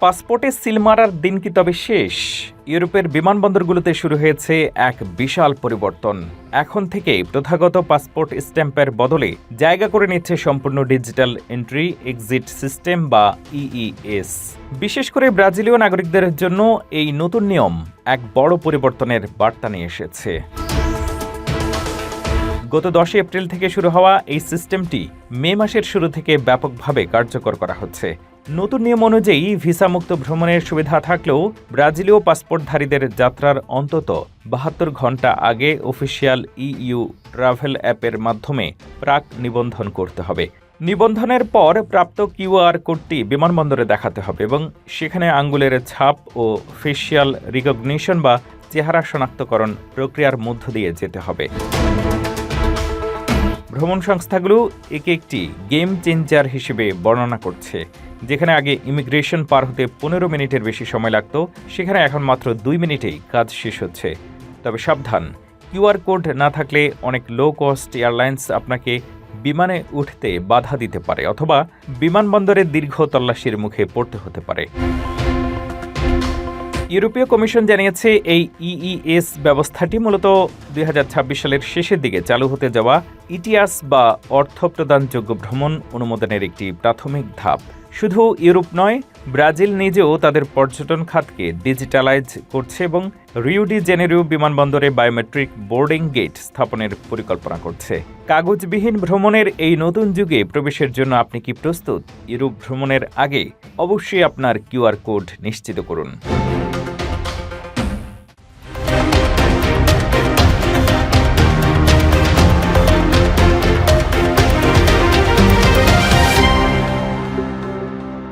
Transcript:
পাসপোর্টে সিল মারার দিন কি তবে শেষ? ইউরোপের বিমানবন্দরগুলোতে শুরু হয়েছে এক বিশাল পরিবর্তন। এখন থেকে প্রথাগত পাসপোর্ট স্ট্যাম্পের বদলে জায়গা করে নিচ্ছে সম্পূর্ণ ডিজিটাল এন্ট্রি এক্সিট সিস্টেম বা ইইএস। বিশেষ করে ব্রাজিলীয় নাগরিকদের জন্য এই নতুন নিয়ম এক বড় পরিবর্তনের বার্তা নিয়ে এসেছে। গত 10 এপ্রিল থেকে শুরু হওয়া এই সিস্টেমটি মে মাসের শুরু থেকে ব্যাপকভাবে কার্যকর করা হচ্ছে। নতুন নিয়ম অনুযায়ী ভিসামুক্ত ভ্রমণের সুবিধা থাকলেও ব্রাজিলীয় পাসপোর্টধারীদের যাত্রার অন্তত 72 ঘণ্টা আগে অফিসিয়াল ইইউ ট্রাভেল অ্যাপের মাধ্যমে প্রাক নিবন্ধন করতে হবে। নিবন্ধনের পর প্রাপ্ত কিউআর কোডটি বিমানবন্দরে দেখাতে হবে এবং সেখানে আঙ্গুলের ছাপ ও ফেসিয়াল রিকগনিশন বা চেহারা শনাক্তকরণ প্রক্রিয়ার মধ্য দিয়ে যেতে হবে। ভ্রমণ সংস্থাগুলো একে একটি গেম চেঞ্জার হিসেবে বর্ণনা করছে। যেখানে আগে ইমিগ্রেশন পার হতে 15 মিনিটের বেশি সময় লাগত, সেখানে এখন মাত্র 2 মিনিটেই কাজ শেষ হচ্ছে। তবে সাবধান, কিউআর কোড না থাকলে অনেক লো কস্ট এয়ারলাইন্স আপনাকে বিমানে উঠতে বাধা দিতে পারে অথবা বিমানবন্দরের দীর্ঘ তল্লাশির মুখে পড়তে হতে পারে। ইউরোপীয় কমিশন জানিয়েছে এই ইইএস ব্যবস্থাটি মূলত 2026 সালের শেষের দিকে চালু হতে যাওয়া ইটিআস বা অর্থ প্রদানযোগ্য ভ্রমণ অনুমোদনের একটি প্রাথমিক ধাপ। শুধু ইউরোপ নয়, ব্রাজিল নিজেও তাদের পর্যটন খাতকে ডিজিটালাইজ করছে এবং রিও ডি জেনেরিও বিমানবন্দরে বায়োমেট্রিক বোর্ডিং গেট স্থাপনের পরিকল্পনা করছে। কাগজবিহীন ভ্রমণের এই নতুন যুগে প্রবেশের জন্য আপনি কি প্রস্তুত? ইউরোপ ভ্রমণের আগে অবশ্যই আপনার কিউআর কোড নিশ্চিত করুন।